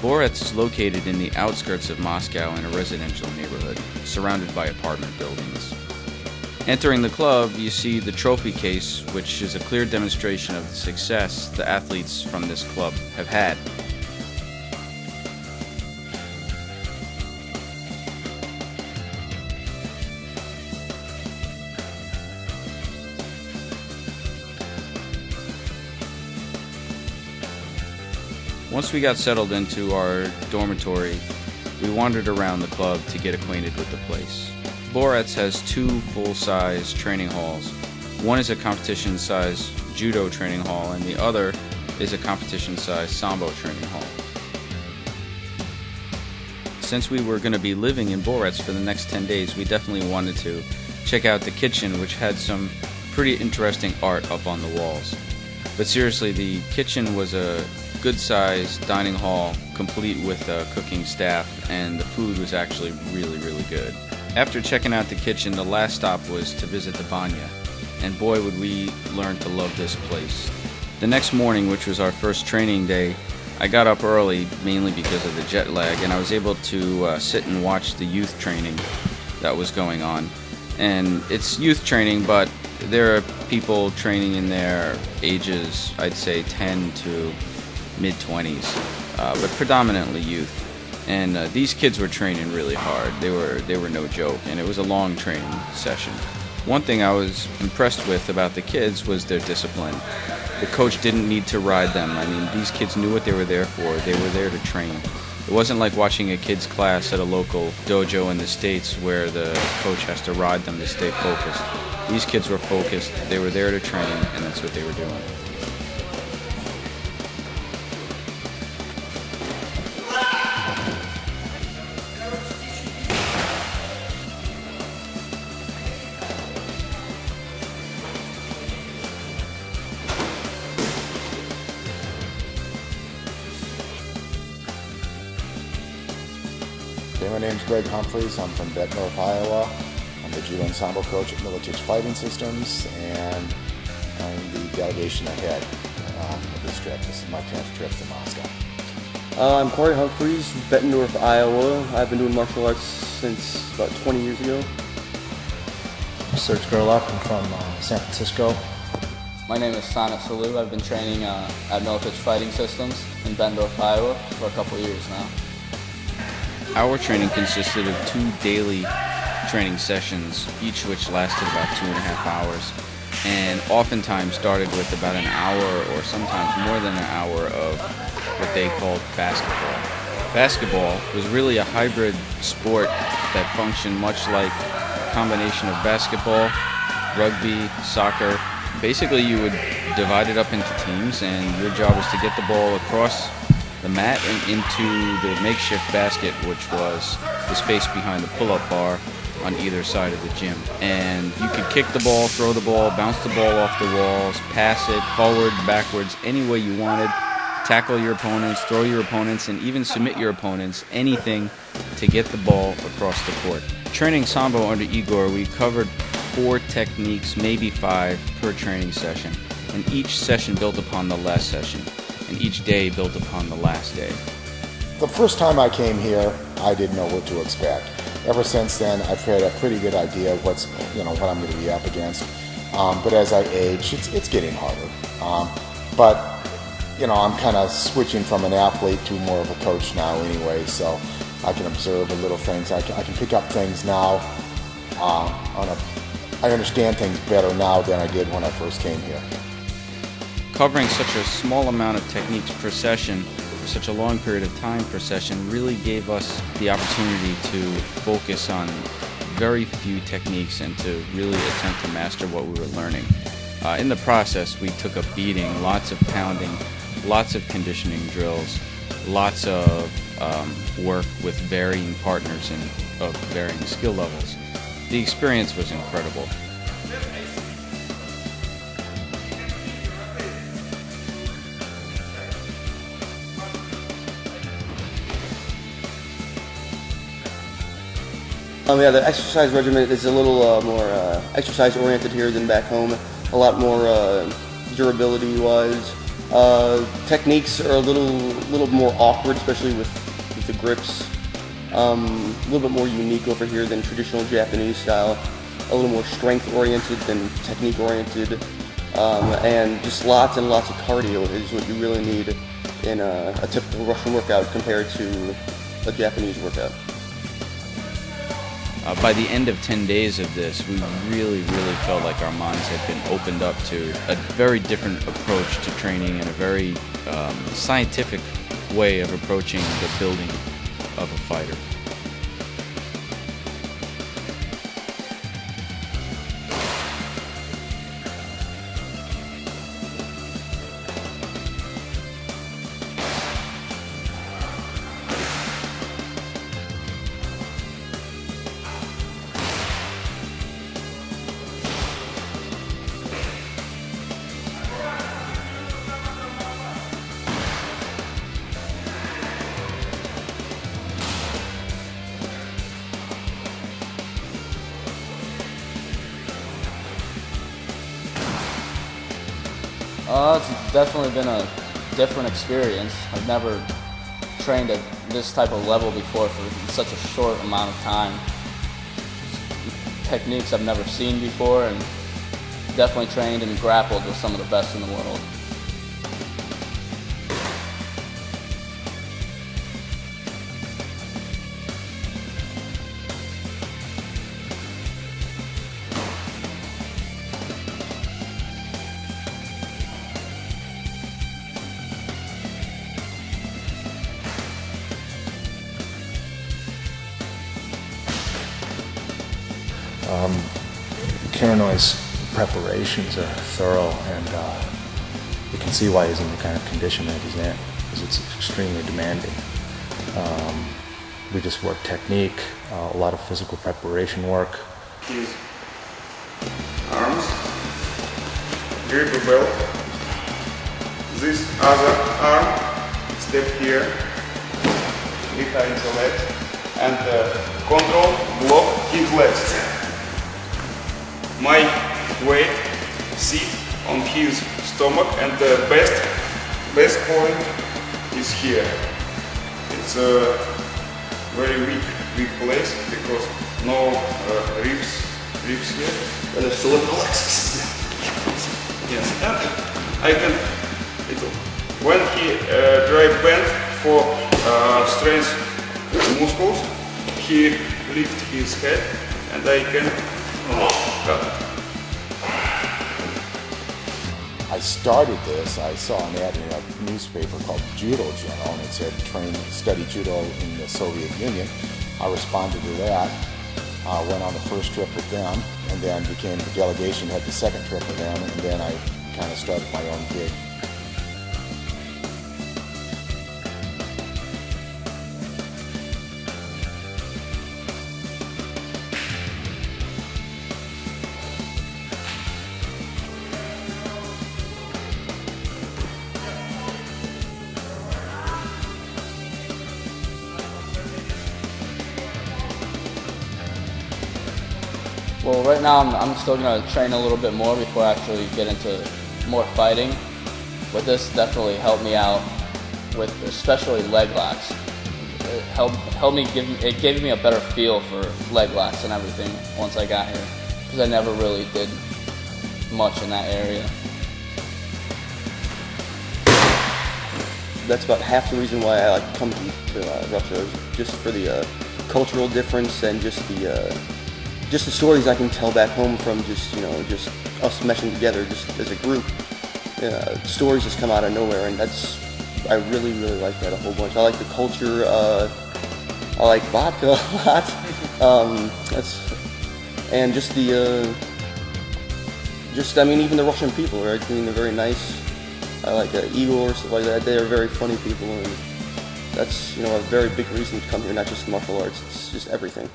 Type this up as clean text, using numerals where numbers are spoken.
Borec is located in the outskirts of Moscow in a residential neighborhood, surrounded by apartment buildings. Entering the club, you see the trophy case, which is a clear demonstration of the success the athletes from this club have had. Once we got settled into our dormitory, we wandered around the club to get acquainted with the place. Borec has two full-size training halls. One is a competition-size judo training hall, and the other is a competition-size Sambo training hall. Since we were going to be living in Borec for the next 10 days, we definitely wanted to check out the kitchen, which had some pretty interesting art up on the walls. But seriously, the kitchen was a good-sized dining hall, complete with a cooking staff, and the food was actually really, really good. After checking out the kitchen, the last stop was to visit the banya, and boy would we learn to love this place. The next morning, which was our first training day, I got up early, mainly because of the jet lag, and I was able to sit and watch the youth training that was going on. And it's youth training, but there are people training in their ages, I'd say 10 to mid-20s, but predominantly youth. And these kids were training really hard. They were no joke, and it was a long training session. One thing I was impressed with about the kids was their discipline. The coach didn't need to ride them. I mean, these kids knew what they were there for. They were there to train. It wasn't like watching a kid's class at a local dojo in the States where the coach has to ride them to stay focused. These kids were focused. They were there to train, and that's what they were doing. My name is Greg Humphreys. I'm from Bettendorf, Iowa. I'm the judo and sambo coach at Militich Fighting Systems, and I'm the delegation ahead of this trip. This is my 10th trip to Moscow. I'm Corey Humphreys, Bettendorf, Iowa. I've been doing martial arts since about 20 years ago. I'm Serge Gerlach. I'm from San Francisco. My name is Sana Salu. I've been training at Militich Fighting Systems in Bettendorf, Iowa for a couple of years now. Our training consisted of 2 daily training sessions, each which lasted about 2.5 hours, and oftentimes started with about an hour or sometimes more than an hour of what they called basketball. Basketball was really a hybrid sport that functioned much like a combination of basketball, rugby, soccer. Basically, you would divide it up into teams, and your job was to get the ball across the mat and into the makeshift basket, which was the space behind the pull-up bar on either side of the gym. And you could kick the ball, throw the ball, bounce the ball off the walls, pass it forward, backwards, any way you wanted, tackle your opponents, throw your opponents, and even submit your opponents, anything to get the ball across the court. Training Sambo under Igor, we covered 4 techniques, maybe 5 per training session, and each session built upon the last session, and each day built upon the last day. The first time I came here, I didn't know what to expect. Ever since then, I've had a pretty good idea of what I'm going to be up against. But as I age, it's getting harder. But I'm kind of switching from an athlete to more of a coach now anyway, so I can observe a little things. I can pick up things now. I understand things better now than I did when I first came here. Covering such a small amount of techniques per session for such a long period of time per session really gave us the opportunity to focus on very few techniques and to really attempt to master what we were learning. In the process, we took a beating, lots of pounding, lots of conditioning drills, lots of work with varying partners and of varying skill levels. The experience was incredible. Yeah, the exercise regimen is a little more exercise-oriented here than back home. A lot more durability-wise, Techniques are a little more awkward, especially with the grips. A little bit more unique over here than traditional Japanese style. A little more strength-oriented than technique-oriented. And just lots and lots of cardio is what you really need in a typical Russian workout compared to a Japanese workout. By the end of 10 days of this, we really felt like our minds had been opened up to a very different approach to training and a very scientific way of approaching the building of a fighter. It's definitely been a different experience. I've never trained at this type of level before for such a short amount of time. Techniques I've never seen before, and definitely trained and grappled with some of the best in the world. Kurinnoy's preparations are thorough, and you can see why he's in the kind of condition that he's in, because it's extremely demanding. We just work technique, a lot of physical preparation work. His arms, grip a belt, this other arm, step here, behind the leg, and control, block his legs. My weight sit on his stomach, and the best point is here. It's a very weak place because no ribs here. And it's still relaxed. Yes, and I can. When he dry bend for strength muscles, he lift his head, and I can cut it. I started this, I saw an ad in a newspaper called Judo Journal, and it said study judo in the Soviet Union. I responded to that, went on the first trip with them, and then became the delegation, had the second trip with them, and then I kind of started my own gig. Well, right now I'm still going to train a little bit more before I actually get into more fighting, but this definitely helped me out with especially leg locks. It gave me a better feel for leg locks and everything once I got here, because I never really did much in that area. That's about half the reason why I like to come to Russia, just for the cultural difference and just the stories I can tell back home from just us meshing together just as a group. Stories just come out of nowhere, and I really like that a whole bunch. I like the culture. I like vodka a lot. And just even the Russian people, right? I mean, they're very nice. I like Igor, stuff like that. They are very funny people, and that's a very big reason to come here. Not just martial arts; it's just everything.